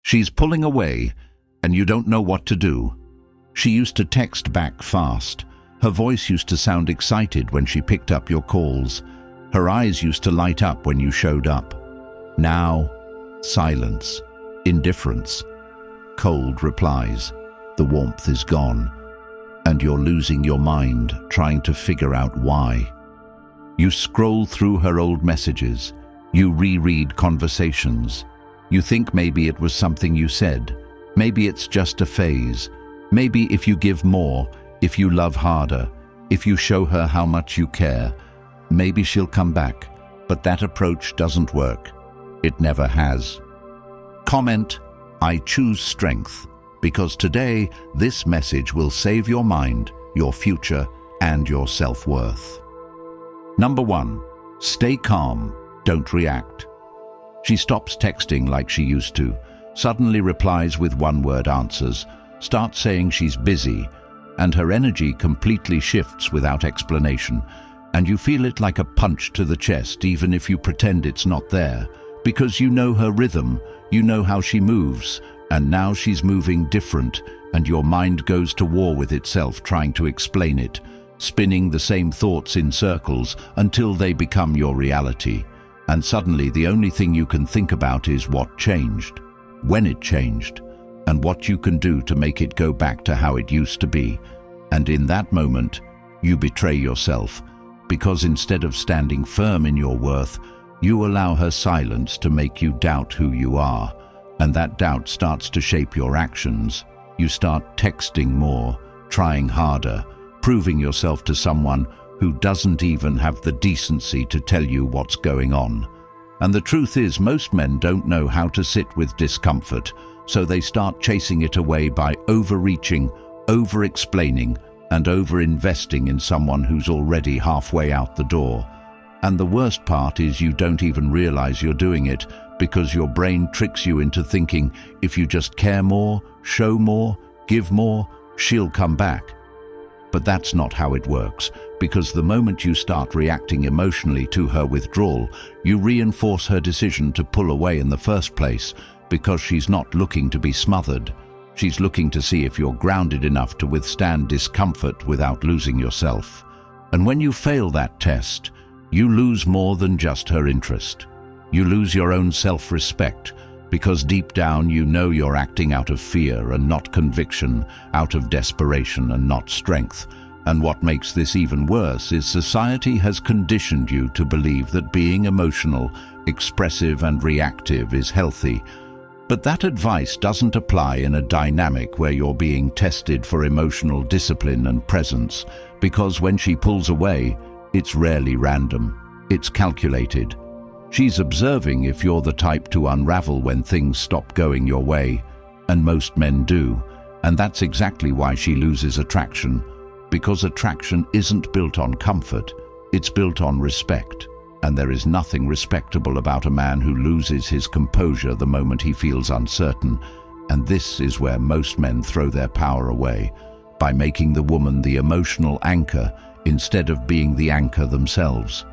She's pulling away, and you don't know what to do. She used to text back fast. Her voice used to sound excited when she picked up your calls. Her eyes used to light up when you showed up. Now, silence, indifference, cold replies. The warmth is gone, and you're losing your mind trying to figure out why. You scroll through her old messages. You reread conversations. You think maybe it was something you said. Maybe it's just a phase. Maybe if you give more, if you love harder, if you show her how much you care, maybe she'll come back. But that approach doesn't work. It never has. Comment, I choose strength, because today this message will save your mind, your future, and your self-worth. Number 1, stay calm, don't react. She stops texting like she used to, suddenly replies with one-word answers, starts saying she's busy, and her energy completely shifts without explanation, and you feel it like a punch to the chest even if you pretend it's not there, because you know her rhythm, you know how she moves, and now she's moving different, and your mind goes to war with itself trying to explain it, spinning the same thoughts in circles until they become your reality. And suddenly the only thing you can think about is what changed, when it changed, and what you can do to make it go back to how it used to be. And in that moment, you betray yourself, because instead of standing firm in your worth, you allow her silence to make you doubt who you are. And that doubt starts to shape your actions. You start texting more, trying harder, proving yourself to someone who doesn't even have the decency to tell you what's going on. And the truth is, most men don't know how to sit with discomfort, so they start chasing it away by overreaching, over-explaining, and over-investing in someone who's already halfway out the door. And the worst part is you don't even realize you're doing it, because your brain tricks you into thinking if you just care more, show more, give more, she'll come back. But that's not how it works, because the moment you start reacting emotionally to her withdrawal, you reinforce her decision to pull away in the first place, because she's not looking to be smothered. She's looking to see if you're grounded enough to withstand discomfort without losing yourself. And when you fail that test, you lose more than just her interest. You lose your own self-respect, because deep down you know you're acting out of fear and not conviction, out of desperation and not strength. And what makes this even worse is society has conditioned you to believe that being emotional, expressive and reactive is healthy. But that advice doesn't apply in a dynamic where you're being tested for emotional discipline and presence, because when she pulls away, it's rarely random. It's calculated. She's observing if you're the type to unravel when things stop going your way, and most men do, and that's exactly why she loses attraction, because attraction isn't built on comfort, it's built on respect, and there is nothing respectable about a man who loses his composure the moment he feels uncertain, and this is where most men throw their power away, by making the woman the emotional anchor instead of being the anchor themselves.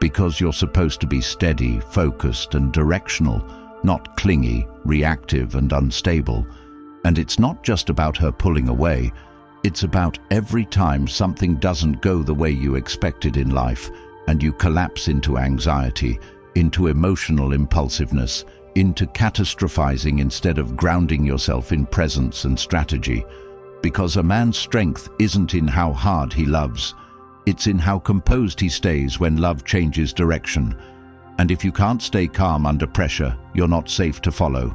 Because you're supposed to be steady, focused and directional, not clingy, reactive and unstable. And it's not just about her pulling away, it's about every time something doesn't go the way you expected in life and you collapse into anxiety, into emotional impulsiveness, into catastrophizing instead of grounding yourself in presence and strategy. Because a man's strength isn't in how hard he loves, it's in how composed he stays when love changes direction. And if you can't stay calm under pressure, you're not safe to follow.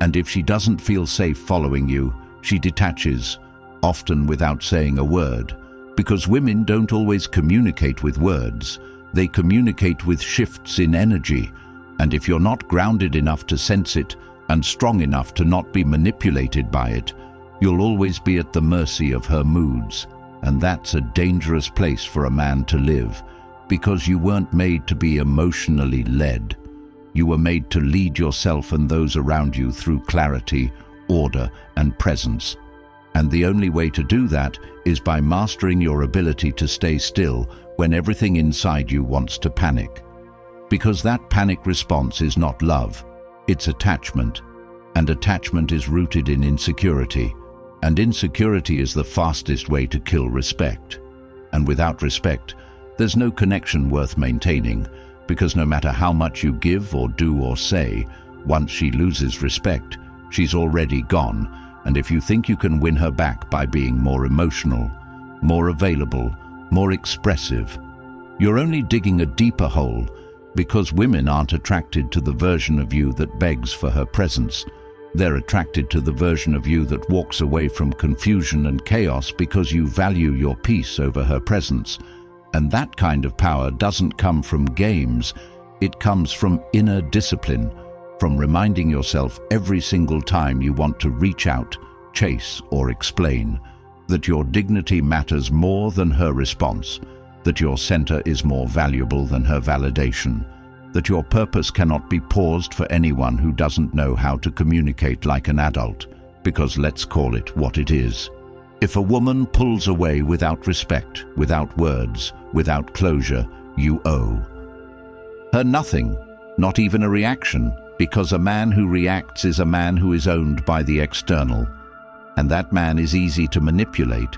And if she doesn't feel safe following you, she detaches, often without saying a word. Because women don't always communicate with words, they communicate with shifts in energy. And if you're not grounded enough to sense it, and strong enough to not be manipulated by it, you'll always be at the mercy of her moods. And that's a dangerous place for a man to live, because you weren't made to be emotionally led. You were made to lead yourself and those around you through clarity, order, and presence. And the only way to do that is by mastering your ability to stay still when everything inside you wants to panic. Because that panic response is not love, it's attachment. And attachment is rooted in insecurity. And insecurity is the fastest way to kill respect. And without respect, there's no connection worth maintaining, because no matter how much you give or do or say, once she loses respect, she's already gone. And if you think you can win her back by being more emotional, more available, more expressive, you're only digging a deeper hole, because women aren't attracted to the version of you that begs for her presence. They're attracted to the version of you that walks away from confusion and chaos because you value your peace over her presence. And that kind of power doesn't come from games, it comes from inner discipline, from reminding yourself every single time you want to reach out, chase, or explain that your dignity matters more than her response, that your center is more valuable than her validation, that your purpose cannot be paused for anyone who doesn't know how to communicate like an adult, because let's call it what it is. If a woman pulls away without respect, without words, without closure, you owe her nothing, not even a reaction, because a man who reacts is a man who is owned by the external. And that man is easy to manipulate,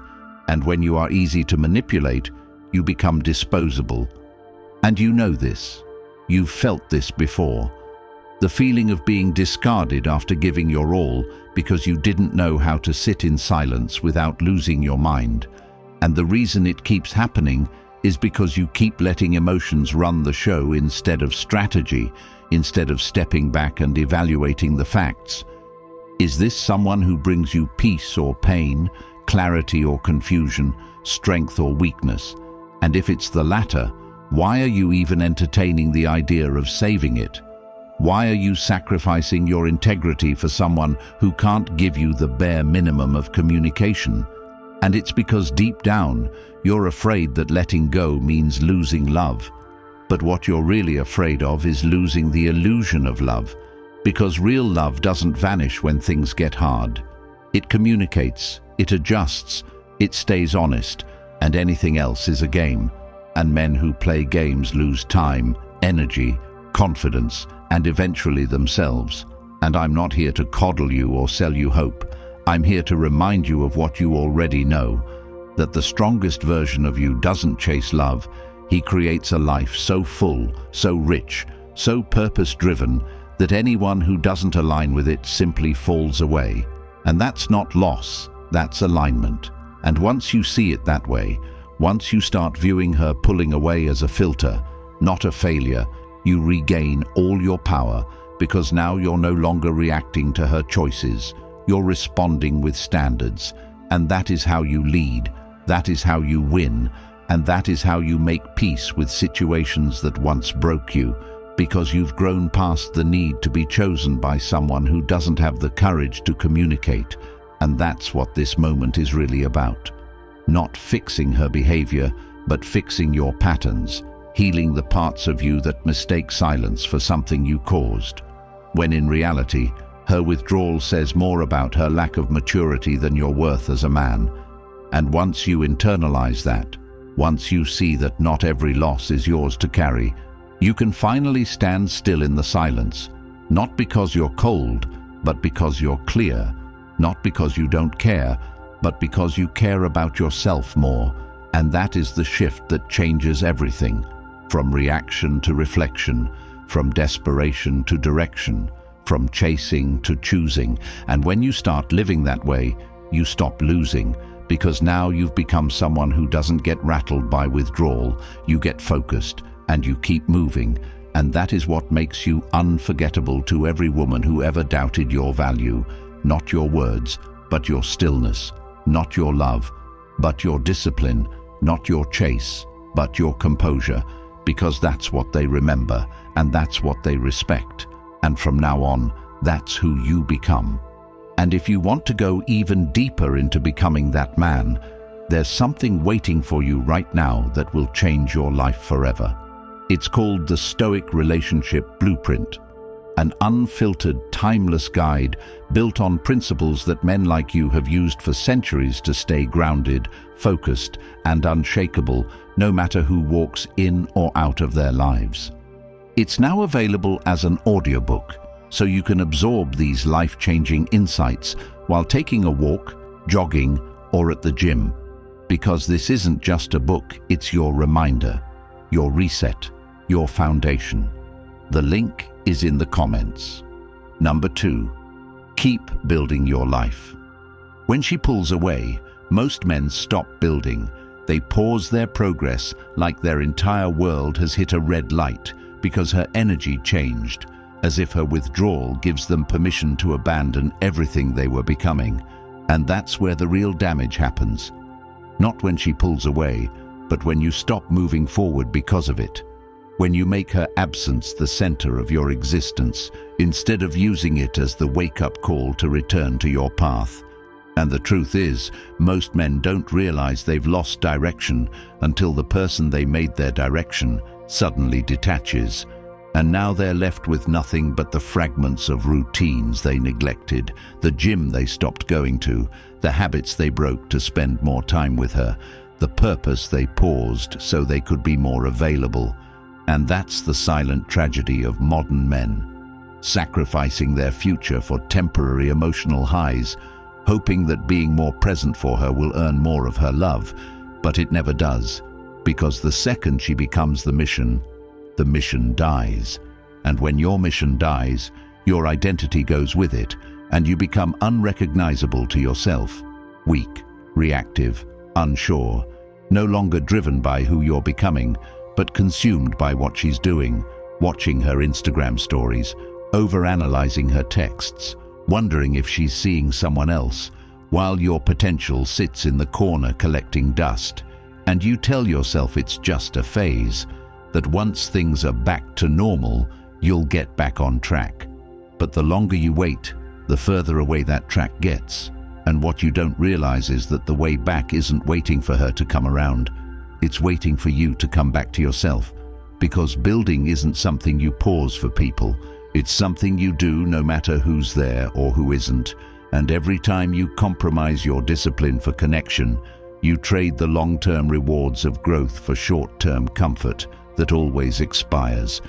and when you are easy to manipulate, you become disposable. And you know this. You've felt this before. The feeling of being discarded after giving your all because you didn't know how to sit in silence without losing your mind. And the reason it keeps happening is because you keep letting emotions run the show instead of strategy, instead of stepping back and evaluating the facts. Is this someone who brings you peace or pain, clarity or confusion, strength or weakness? And if it's the latter, why are you even entertaining the idea of saving it? Why are you sacrificing your integrity for someone who can't give you the bare minimum of communication? And it's because deep down, you're afraid that letting go means losing love. But what you're really afraid of is losing the illusion of love, because real love doesn't vanish when things get hard. It communicates, it adjusts, it stays honest, and anything else is a game. And men who play games lose time, energy, confidence, and eventually themselves. And I'm not here to coddle you or sell you hope. I'm here to remind you of what you already know, that the strongest version of you doesn't chase love. He creates a life so full, so rich, so purpose-driven, that anyone who doesn't align with it simply falls away. And that's not loss, that's alignment. And once you see it that way, once you start viewing her pulling away as a filter, not a failure, you regain all your power, because now you're no longer reacting to her choices. You're responding with standards. And that is how you lead, that is how you win, and that is how you make peace with situations that once broke you, because you've grown past the need to be chosen by someone who doesn't have the courage to communicate. And that's what this moment is really about. Not fixing her behavior, but fixing your patterns, healing the parts of you that mistake silence for something you caused. When in reality, her withdrawal says more about her lack of maturity than your worth as a man. And once you internalize that, once you see that not every loss is yours to carry, you can finally stand still in the silence, not because you're cold, but because you're clear, not because you don't care, but because you care about yourself more. And that is the shift that changes everything, from reaction to reflection, from desperation to direction, from chasing to choosing. And when you start living that way, you stop losing, because now you've become someone who doesn't get rattled by withdrawal. You get focused, and you keep moving. And that is what makes you unforgettable to every woman who ever doubted your value. Not your words, but your stillness. Not your love, but your discipline. Not your chase, but your composure. Because that's what they remember, and that's what they respect. And from now on, that's who you become. And if you want to go even deeper into becoming that man, there's something waiting for you right now that will change your life forever. It's called the Stoic Relationship Blueprint, an unfiltered, timeless guide built on principles that men like you have used for centuries to stay grounded, focused, and unshakable, no matter who walks in or out of their lives. It's now available as an audiobook, so you can absorb these life-changing insights while taking a walk, jogging, or at the gym. Because this isn't just a book, it's your reminder, your reset, your foundation. The link is in the comments. Number 2. Keep building your life. When she pulls away, most men stop building. They pause their progress like their entire world has hit a red light because her energy changed, as if her withdrawal gives them permission to abandon everything they were becoming. And that's where the real damage happens. Not when she pulls away, but when you stop moving forward because of it. When you make her absence the center of your existence, instead of using it as the wake-up call to return to your path. And the truth is, most men don't realize they've lost direction until the person they made their direction suddenly detaches. And now they're left with nothing but the fragments of routines they neglected, the gym they stopped going to, the habits they broke to spend more time with her, the purpose they paused so they could be more available. And that's the silent tragedy of modern men, sacrificing their future for temporary emotional highs, hoping that being more present for her will earn more of her love. But it never does, because the second she becomes the mission dies. And when your mission dies, your identity goes with it, and you become unrecognizable to yourself, weak, reactive, unsure, no longer driven by who you're becoming, but consumed by what she's doing, watching her Instagram stories, overanalyzing her texts, wondering if she's seeing someone else, while your potential sits in the corner collecting dust. And you tell yourself it's just a phase, that once things are back to normal, you'll get back on track. But the longer you wait, the further away that track gets. And what you don't realize is that the way back isn't waiting for her to come around. It's waiting for you to come back to yourself. Because building isn't something you pause for people. It's something you do no matter who's there or who isn't. And every time you compromise your discipline for connection, you trade the long-term rewards of growth for short-term comfort that always expires.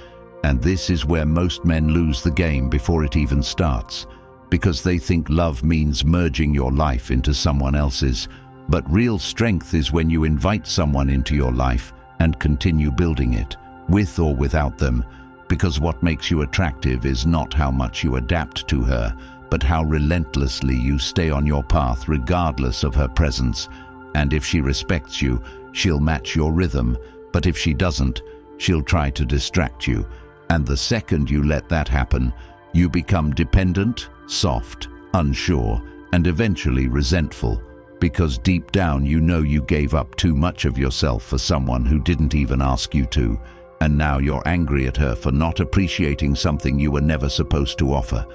And this is where most men lose the game before it even starts, because they think love means merging your life into someone else's. But real strength is when you invite someone into your life and continue building it, with or without them, because what makes you attractive is not how much you adapt to her, but how relentlessly you stay on your path regardless of her presence. And if she respects you, she'll match your rhythm, but if she doesn't, she'll try to distract you. And the second you let that happen, you become dependent, soft, unsure, and eventually resentful, because deep down you know you gave up too much of yourself for someone who didn't even ask you to, and now you're angry at her for not appreciating something you were never supposed to offer: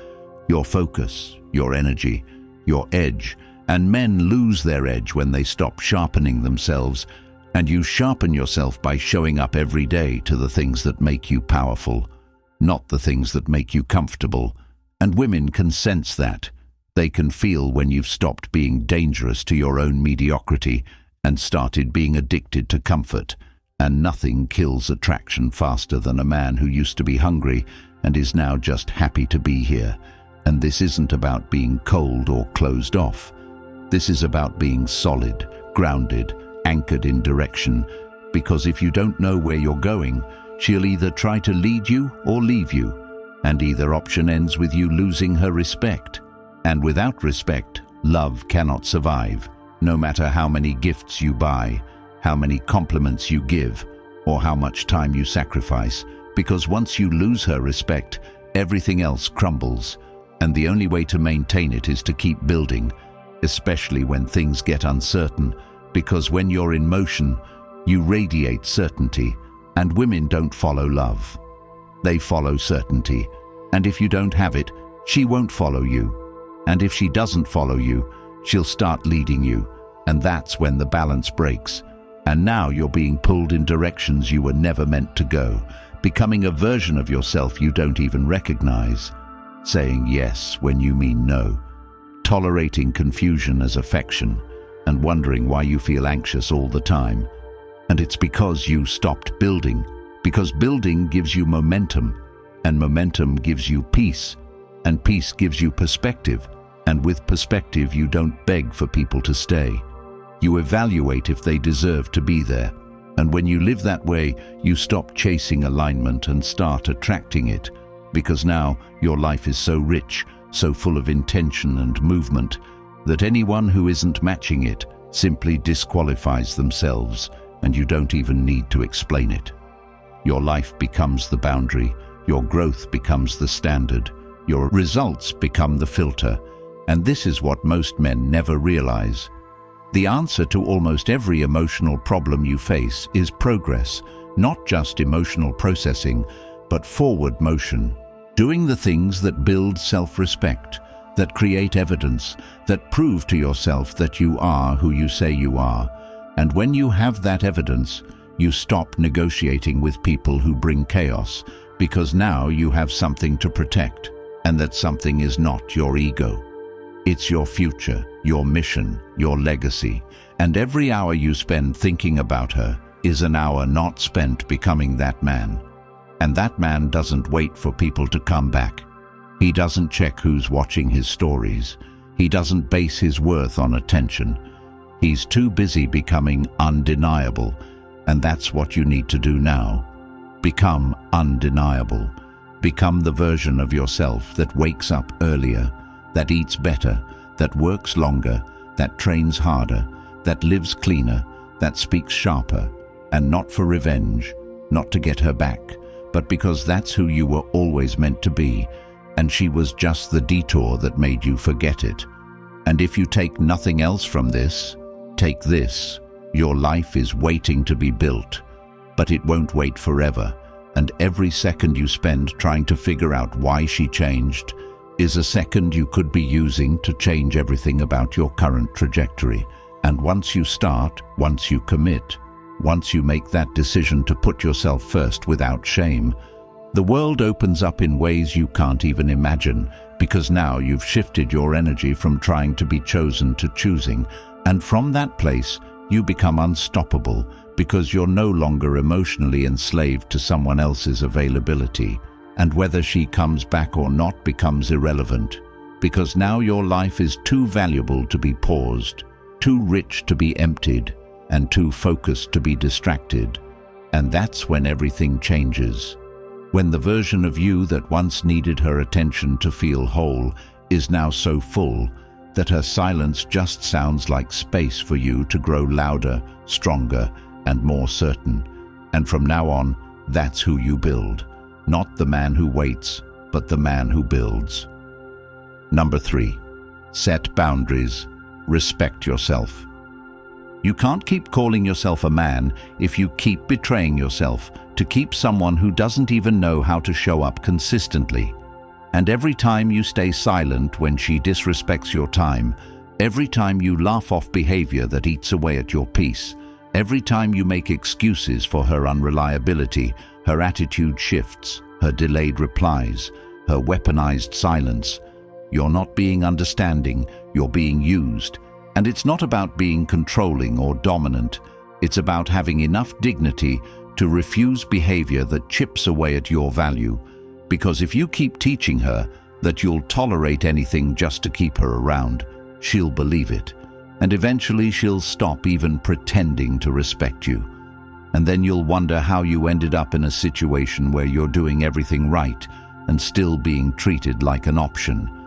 your focus, your energy, your edge. And men lose their edge when they stop sharpening themselves, and you sharpen yourself by showing up every day to the things that make you powerful, not the things that make you comfortable. And women can sense that. They can feel when you've stopped being dangerous to your own mediocrity and started being addicted to comfort. And nothing kills attraction faster than a man who used to be hungry and is now just happy to be here. And this isn't about being cold or closed off. This is about being solid, grounded, anchored in direction, because if you don't know where you're going, she'll either try to lead you or leave you, and either option ends with you losing her respect. And without respect, love cannot survive, no matter how many gifts you buy, how many compliments you give, or how much time you sacrifice, because once you lose her respect, everything else crumbles, and the only way to maintain it is to keep building, especially when things get uncertain, because when you're in motion, you radiate certainty, and women don't follow love. They follow certainty, and if you don't have it, she won't follow you. And if she doesn't follow you, she'll start leading you, and that's when the balance breaks. And now you're being pulled in directions you were never meant to go, becoming a version of yourself you don't even recognize, saying yes when you mean no, tolerating confusion as affection, and wondering why you feel anxious all the time. And it's because you stopped building, because building gives you momentum, and momentum gives you peace, And peace gives you perspective, and with perspective you don't beg for people to stay. You evaluate if they deserve to be there. And when you live that way, you stop chasing alignment and start attracting it, because now your life is so rich, so full of intention and movement, that anyone who isn't matching it simply disqualifies themselves, and you don't even need to explain it. Your life becomes the boundary, your growth becomes the standard, your results become the filter, and this is what most men never realize. The answer to almost every emotional problem you face is progress, not just emotional processing, but forward motion. Doing the things that build self-respect, that create evidence, that prove to yourself that you are who you say you are. And when you have that evidence, you stop negotiating with people who bring chaos, because now you have something to protect, and that something is not your ego. It's your future, your mission, your legacy, and every hour you spend thinking about her is an hour not spent becoming that man. And that man doesn't wait for people to come back. He doesn't check who's watching his stories. He doesn't base his worth on attention. He's too busy becoming undeniable, and that's what you need to do now. Become undeniable. Become the version of yourself that wakes up earlier, that eats better, that works longer, that trains harder, that lives cleaner, that speaks sharper, and not for revenge, not to get her back, but because that's who you were always meant to be, and she was just the detour that made you forget it. And if you take nothing else from this, take this. Your life is waiting to be built, but it won't wait forever, and every second you spend trying to figure out why she changed is a second you could be using to change everything about your current trajectory. And once you start, once you commit, once you make that decision to put yourself first without shame, the world opens up in ways you can't even imagine, because now you've shifted your energy from trying to be chosen to choosing, and from that place you become unstoppable, because you're no longer emotionally enslaved to someone else's availability, and whether she comes back or not becomes irrelevant, because now your life is too valuable to be paused, too rich to be emptied, and too focused to be distracted. And that's when everything changes. When the version of you that once needed her attention to feel whole is now so full that her silence just sounds like space for you to grow louder, stronger, and more certain. And from now on, that's who you build. Not the man who waits, but the man who builds. Number 3, set boundaries. Respect yourself. You can't keep calling yourself a man if you keep betraying yourself to keep someone who doesn't even know how to show up consistently. And every time you stay silent when she disrespects your time, every time you laugh off behavior that eats away at your peace, every time you make excuses for her unreliability, her attitude shifts, her delayed replies, her weaponized silence, you're not being understanding, you're being used. And it's not about being controlling or dominant. It's about having enough dignity to refuse behavior that chips away at your value. Because if you keep teaching her that you'll tolerate anything just to keep her around, she'll believe it. And eventually she'll stop even pretending to respect you. And then you'll wonder how you ended up in a situation where you're doing everything right and still being treated like an option.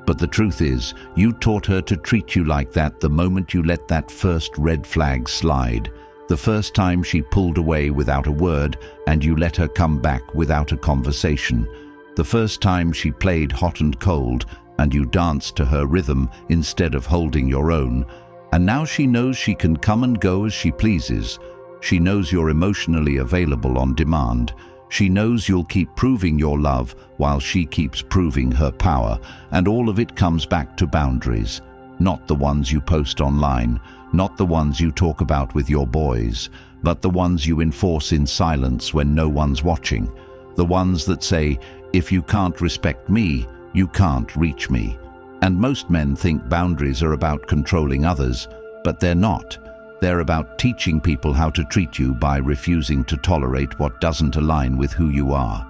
But the truth is, you taught her to treat you like that the moment you let that first red flag slide, the first time she pulled away without a word and you let her come back without a conversation, the first time she played hot and cold and you danced to her rhythm instead of holding your own. And now she knows she can come and go as she pleases. She knows you're emotionally available on demand. She knows you'll keep proving your love while she keeps proving her power, and all of it comes back to boundaries. Not the ones you post online, not the ones you talk about with your boys, but the ones you enforce in silence when no one's watching. The ones that say, if you can't respect me, you can't reach me. And most men think boundaries are about controlling others, but they're not. They're about teaching people how to treat you by refusing to tolerate what doesn't align with who you are.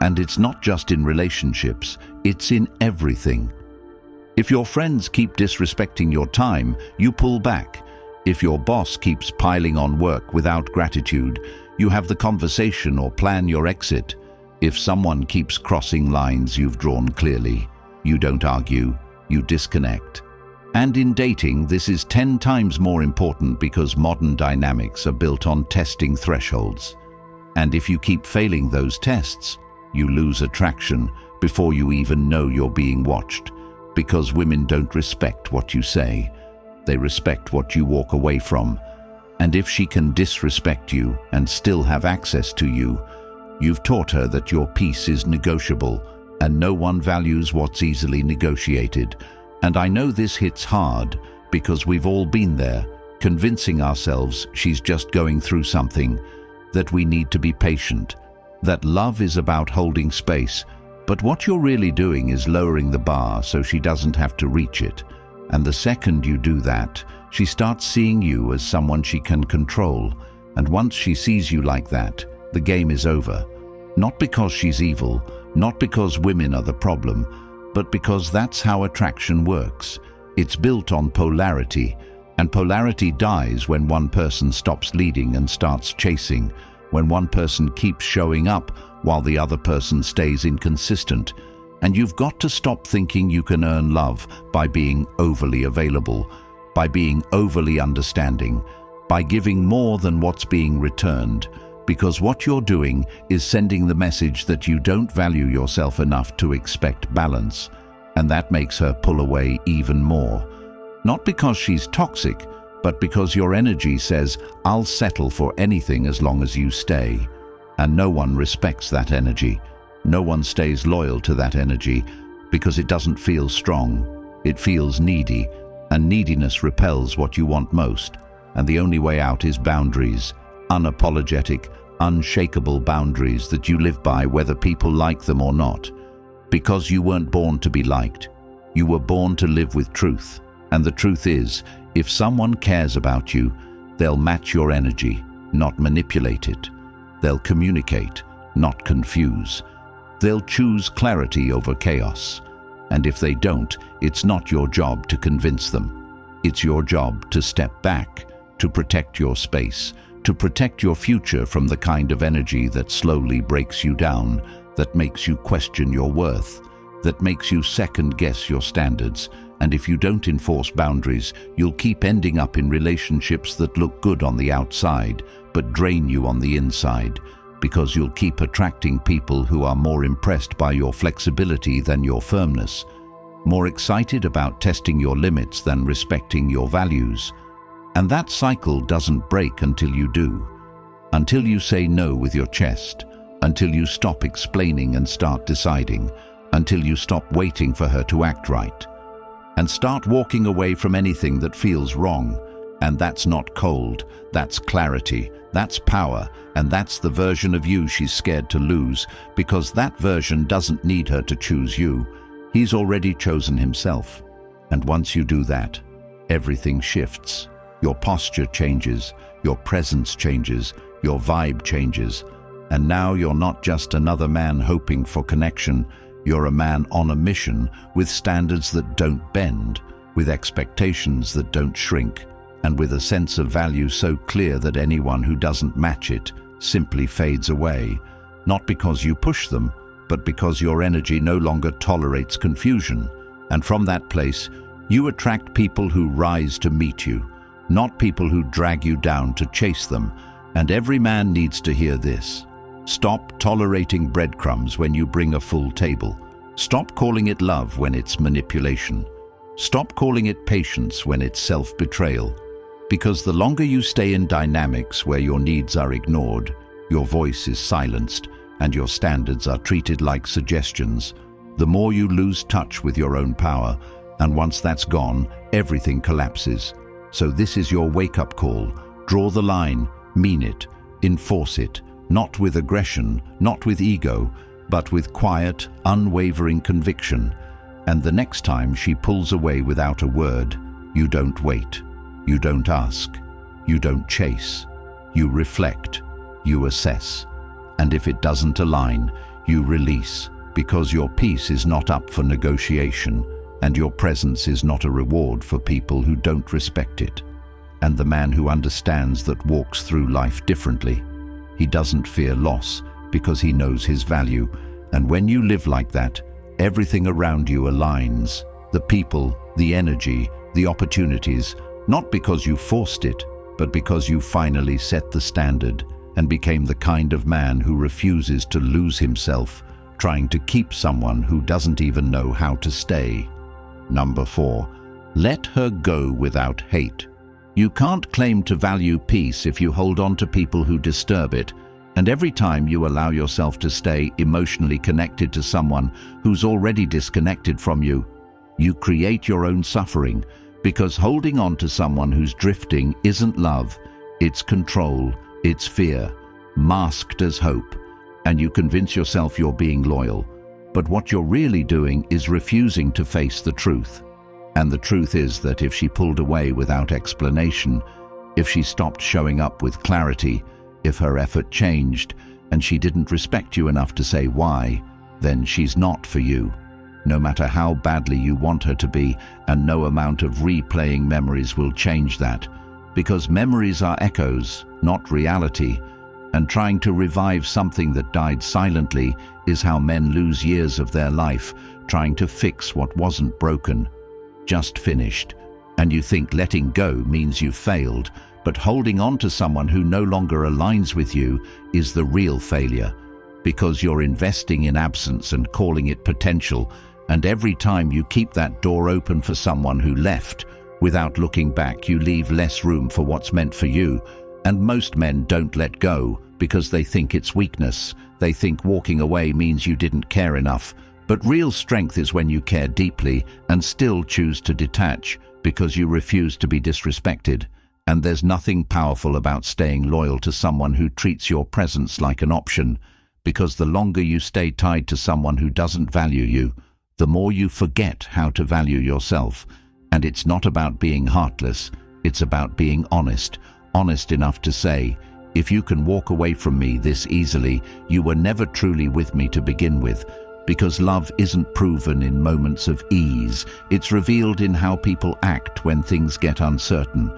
And it's not just in relationships, it's in everything. If your friends keep disrespecting your time, you pull back. If your boss keeps piling on work without gratitude, you have the conversation or plan your exit. If someone keeps crossing lines you've drawn clearly, you don't argue, you disconnect. And in dating, this is 10 times more important because modern dynamics are built on testing thresholds. And if you keep failing those tests, you lose attraction before you even know you're being watched. Because women don't respect what you say, they respect what you walk away from. And if she can disrespect you and still have access to you, you've taught her that your peace is negotiable, and no one values what's easily negotiated. And I know this hits hard because we've all been there, convincing ourselves she's just going through something, that we need to be patient, that love is about holding space. But what you're really doing is lowering the bar so she doesn't have to reach it. And the second you do that, she starts seeing you as someone she can control. And once she sees you like that, the game is over. Not because she's evil, not because women are the problem, but because that's how attraction works. It's built on polarity, and polarity dies when one person stops leading and starts chasing, when one person keeps showing up while the other person stays inconsistent. And you've got to stop thinking you can earn love by being overly available, by being overly understanding, by giving more than what's being returned, because what you're doing is sending the message that you don't value yourself enough to expect balance, and that makes her pull away even more. Not because she's toxic, but because your energy says, "I'll settle for anything as long as you stay." And no one respects that energy. No one stays loyal to that energy because it doesn't feel strong. It feels needy, and neediness repels what you want most. And the only way out is boundaries, unapologetic, unshakable boundaries that you live by whether people like them or not. Because you weren't born to be liked. You were born to live with truth. And the truth is, if someone cares about you, they'll match your energy, not manipulate it. They'll communicate, not confuse. They'll choose clarity over chaos. And if they don't, it's not your job to convince them. It's your job to step back, to protect your space, to protect your future from the kind of energy that slowly breaks you down, that makes you question your worth, that makes you second-guess your standards. And if you don't enforce boundaries, you'll keep ending up in relationships that look good on the outside, but drain you on the inside, because you'll keep attracting people who are more impressed by your flexibility than your firmness, more excited about testing your limits than respecting your values. And that cycle doesn't break until you do, until you say no with your chest, until you stop explaining and start deciding, until you stop waiting for her to act right, and start walking away from anything that feels wrong. And that's not cold, that's clarity, that's power, and that's the version of you she's scared to lose, because that version doesn't need her to choose you. He's already chosen himself. And once you do that, everything shifts. Your posture changes, your presence changes, your vibe changes. And now you're not just another man hoping for connection, you're a man on a mission with standards that don't bend, with expectations that don't shrink, and with a sense of value so clear that anyone who doesn't match it simply fades away, not because you push them, but because your energy no longer tolerates confusion. And from that place, you attract people who rise to meet you, not people who drag you down to chase them. And every man needs to hear this. Stop tolerating breadcrumbs when you bring a full table. Stop calling it love when it's manipulation. Stop calling it patience when it's self-betrayal. Because the longer you stay in dynamics where your needs are ignored, your voice is silenced, and your standards are treated like suggestions, the more you lose touch with your own power. And once that's gone, everything collapses. So this is your wake-up call. Draw the line, mean it, enforce it, not with aggression, not with ego, but with quiet, unwavering conviction. And the next time she pulls away without a word, you don't wait, you don't ask, you don't chase, you reflect, you assess. And if it doesn't align, You release, because your peace is not up for negotiation, and your presence is not a reward for people who don't respect it. And the man who understands that walks through life differently. He doesn't fear loss, because he knows his value. And when you live like that, everything around you aligns. The people, the energy, the opportunities, not because you forced it, but because you finally set the standard and became the kind of man who refuses to lose himself, trying to keep someone who doesn't even know how to stay. Number 4, let her go without hate. You can't claim to value peace if you hold on to people who disturb it, and every time you allow yourself to stay emotionally connected to someone who's already disconnected from you, you create your own suffering, because holding on to someone who's drifting isn't love, it's control, it's fear, masked as hope, and you convince yourself you're being loyal. But what you're really doing is refusing to face the truth. And the truth is that if she pulled away without explanation, if she stopped showing up with clarity, if her effort changed and she didn't respect you enough to say why, then she's not for you. No matter how badly you want her to be, and no amount of replaying memories will change that, because memories are echoes, not reality, and trying to revive something that died silently is how men lose years of their life, trying to fix what wasn't broken, just finished. And you think letting go means you've failed, but holding on to someone who no longer aligns with you is the real failure, because you're investing in absence and calling it potential. And every time you keep that door open for someone who left, without looking back, you leave less room for what's meant for you. And most men don't let go because they think it's weakness. They think walking away means you didn't care enough. But real strength is when you care deeply and still choose to detach because you refuse to be disrespected. And there's nothing powerful about staying loyal to someone who treats your presence like an option, because the longer you stay tied to someone who doesn't value you, the more you forget how to value yourself. And it's not about being heartless, it's about being honest enough to say, if you can walk away from me this easily, you were never truly with me to begin with. Because love isn't proven in moments of ease, it's revealed in how people act when things get uncertain.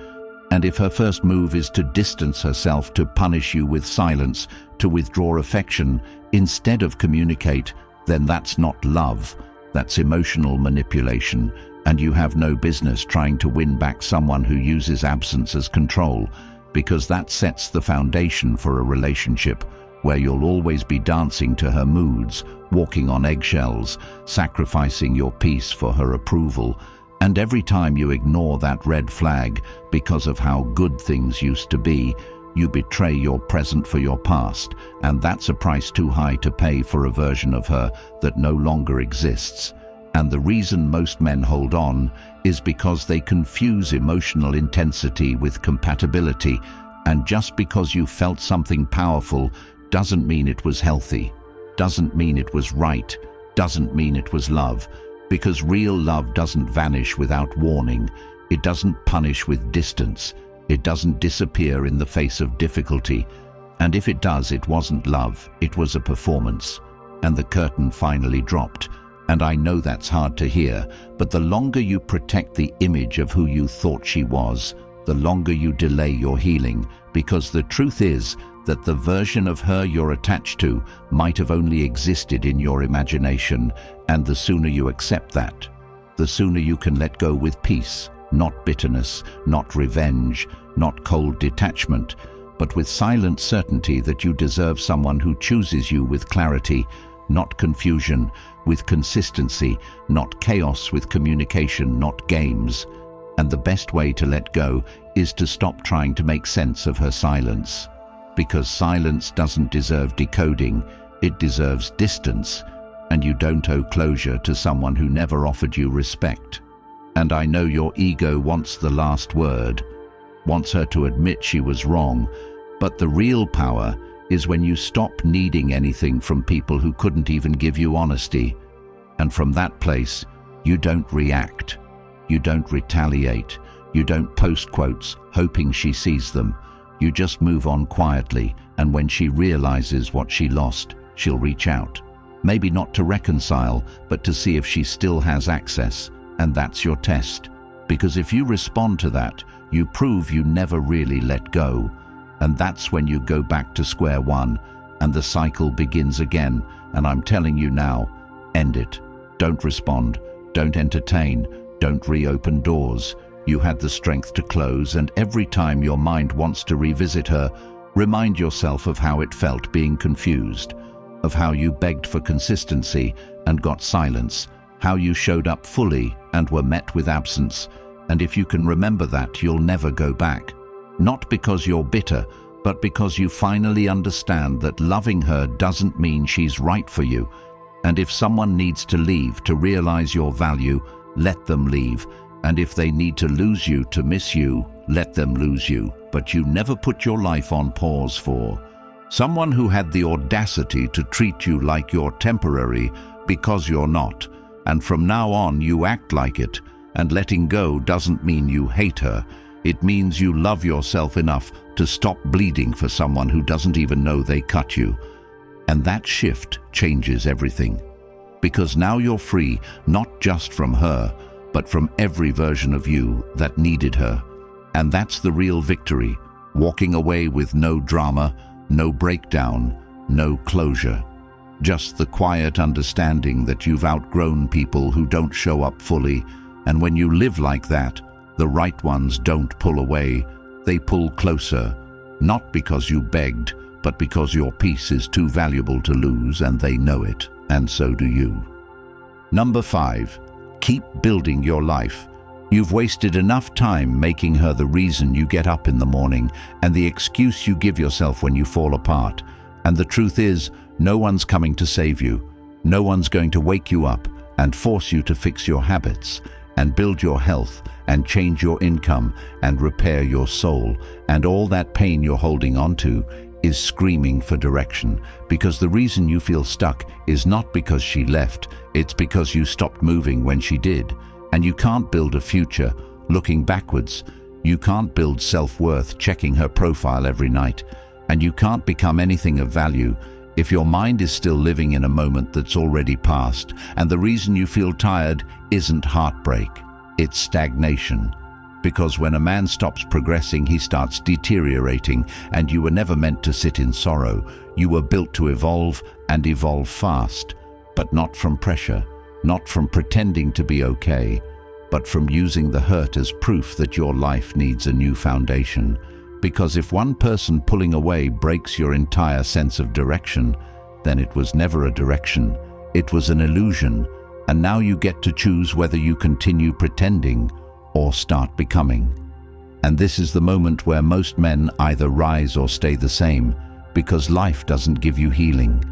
And if her first move is to distance herself, to punish you with silence, to withdraw affection instead of communicate, then that's not love. That's emotional manipulation, and you have no business trying to win back someone who uses absence as control, because that sets the foundation for a relationship where you'll always be dancing to her moods, walking on eggshells, sacrificing your peace for her approval. And every time you ignore that red flag because of how good things used to be, you betray your present for your past, and that's a price too high to pay for a version of her that no longer exists. And the reason most men hold on is because they confuse emotional intensity with compatibility, and just because you felt something powerful doesn't mean it was healthy, doesn't mean it was right, doesn't mean it was love, because real love doesn't vanish without warning, it doesn't punish with distance, it doesn't disappear in the face of difficulty. And if it does, it wasn't love, it was a performance. And the curtain finally dropped. And I know that's hard to hear, but the longer you protect the image of who you thought she was, the longer you delay your healing, because the truth is that the version of her you're attached to might have only existed in your imagination, and the sooner you accept that, the sooner you can let go with peace. Not bitterness, not revenge, not cold detachment, but with silent certainty that you deserve someone who chooses you with clarity, not confusion, with consistency, not chaos, with communication, not games. And the best way to let go is to stop trying to make sense of her silence. Because silence doesn't deserve decoding, it deserves distance, and you don't owe closure to someone who never offered you respect. And I know your ego wants the last word, wants her to admit she was wrong, but the real power is when you stop needing anything from people who couldn't even give you honesty. And from that place, you don't react, you don't retaliate, you don't post quotes hoping she sees them. You just move on quietly, and when she realizes what she lost, she'll reach out. Maybe not to reconcile, but to see if she still has access. And that's your test. Because if you respond to that, you prove you never really let go. And that's when you go back to square one, and the cycle begins again. And I'm telling you now, end it. Don't respond. Don't entertain. Don't reopen doors. You had the strength to close, and every time your mind wants to revisit her, remind yourself of how it felt being confused, of how you begged for consistency and got silence, how you showed up fully and were met with absence. And if you can remember that, you'll never go back. Not because you're bitter, but because you finally understand that loving her doesn't mean she's right for you. And if someone needs to leave to realize your value, let them leave. And if they need to lose you to miss you, let them lose you. But you never put your life on pause for someone who had the audacity to treat you like you're temporary, because you're not. And from now on, you act like it. And letting go doesn't mean you hate her. It means you love yourself enough to stop bleeding for someone who doesn't even know they cut you. And that shift changes everything. Because now you're free, not just from her, but from every version of you that needed her. And that's the real victory, walking away with no drama, no breakdown, no closure. Just the quiet understanding that you've outgrown people who don't show up fully. And when you live like that, the right ones don't pull away, they pull closer. Not because you begged, but because your peace is too valuable to lose, and they know it, and so do you. Number 5, keep building your life. You've wasted enough time making her the reason you get up in the morning and the excuse you give yourself when you fall apart. And the truth is, no one's coming to save you. No one's going to wake you up and force you to fix your habits and build your health and change your income and repair your soul. And all that pain you're holding on to is screaming for direction, because the reason you feel stuck is not because she left, it's because you stopped moving when she did. And you can't build a future looking backwards. You can't build self-worth checking her profile every night. And you can't become anything of value if your mind is still living in a moment that's already passed. And the reason you feel tired isn't heartbreak, it's stagnation. Because when a man stops progressing, he starts deteriorating, and you were never meant to sit in sorrow. You were built to evolve, and evolve fast. But not from pressure, not from pretending to be okay, but from using the hurt as proof that your life needs a new foundation. Because if one person pulling away breaks your entire sense of direction, then it was never a direction, it was an illusion. And now you get to choose whether you continue pretending or start becoming. And this is the moment where most men either rise or stay the same, because life doesn't give you healing.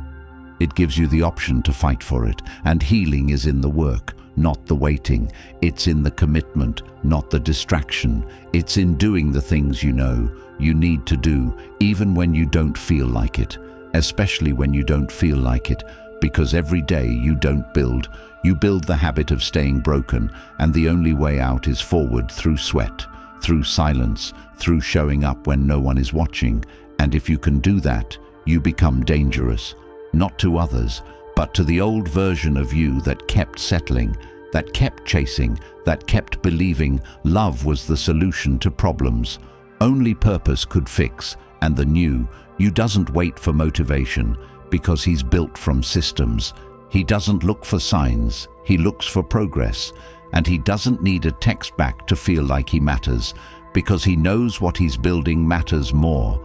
It gives you the option to fight for it, and healing is in the work, not the waiting. It's in the commitment, not the distraction. It's in doing the things you know you need to do, even when you don't feel like it, especially when you don't feel like it, because every day you don't build. You build the habit of staying broken, and the only way out is forward through sweat, through silence, through showing up when no one is watching. And if you can do that, you become dangerous, not to others, but to the old version of you that kept settling, that kept chasing, that kept believing love was the solution to problems. Only purpose could fix, and the new you doesn't wait for motivation, because he's built from systems. He doesn't look for signs, he looks for progress. And he doesn't need a text back to feel like he matters, because he knows what he's building matters more.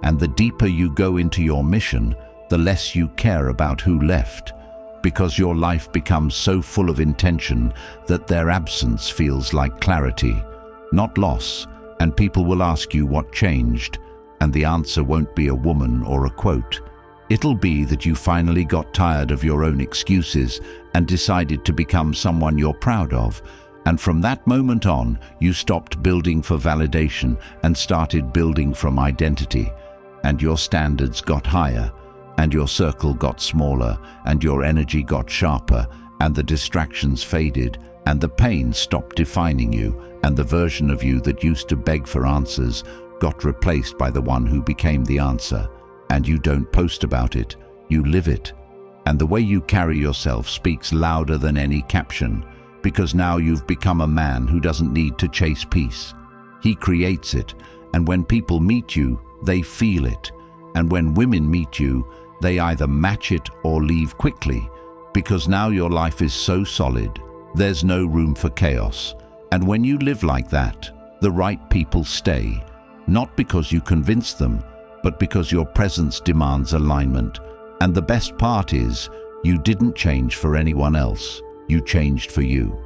And the deeper you go into your mission, the less you care about who left, because your life becomes so full of intention that their absence feels like clarity, not loss. And people will ask you what changed, and the answer won't be a woman or a quote. It'll be that you finally got tired of your own excuses and decided to become someone you're proud of. And from that moment on, you stopped building for validation and started building from identity. And your standards got higher, and your circle got smaller, and your energy got sharper, and the distractions faded, and the pain stopped defining you, and the version of you that used to beg for answers got replaced by the one who became the answer. And you don't post about it, you live it. And the way you carry yourself speaks louder than any caption, because now you've become a man who doesn't need to chase peace. He creates it, and when people meet you, they feel it. And when women meet you, they either match it or leave quickly, because now your life is so solid, there's no room for chaos. And when you live like that, the right people stay, not because you convince them, but because your presence demands alignment. And the best part is, you didn't change for anyone else, you changed for you.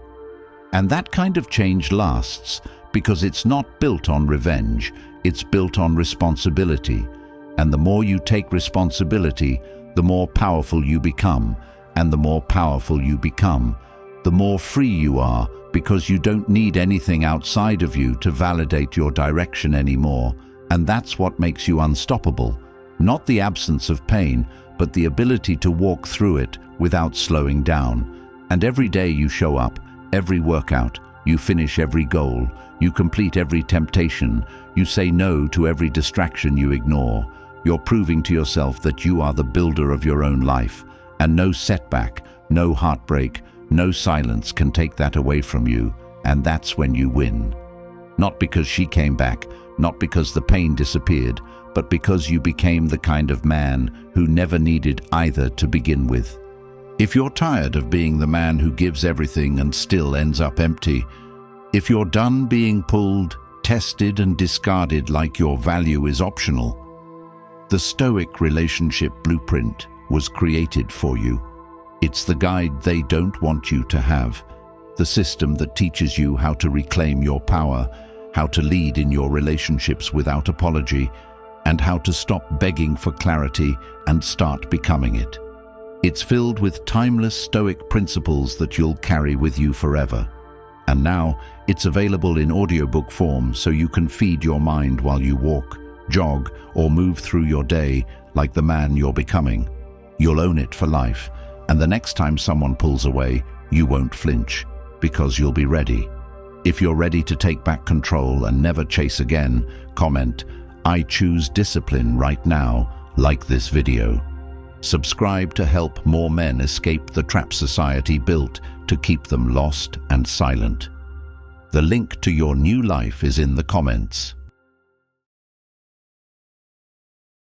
And that kind of change lasts, because it's not built on revenge, it's built on responsibility. And the more you take responsibility, the more powerful you become. And the more powerful you become, the more free you are, because you don't need anything outside of you to validate your direction anymore. And that's what makes you unstoppable. Not the absence of pain, but the ability to walk through it without slowing down. And every day you show up, every workout, you finish every goal, you complete every temptation, you say no to every distraction you ignore. You're proving to yourself that you are the builder of your own life. And no setback, no heartbreak, no silence can take that away from you, and that's when you win. Not because she came back, not because the pain disappeared, but because you became the kind of man who never needed either to begin with. If you're tired of being the man who gives everything and still ends up empty, if you're done being pulled, tested and discarded like your value is optional, the Stoic relationship blueprint was created for you. It's the guide they don't want you to have, the system that teaches you how to reclaim your power, how to lead in your relationships without apology, and how to stop begging for clarity and start becoming it. It's filled with timeless Stoic principles that you'll carry with you forever. And now, it's available in audiobook form so you can feed your mind while you walk, jog, or move through your day like the man you're becoming. You'll own it for life, and the next time someone pulls away, you won't flinch, because you'll be ready. If you're ready to take back control and never chase again, comment, "I choose discipline right now," like this video. Subscribe to help more men escape the trap society built to keep them lost and silent. The link to your new life is in the comments.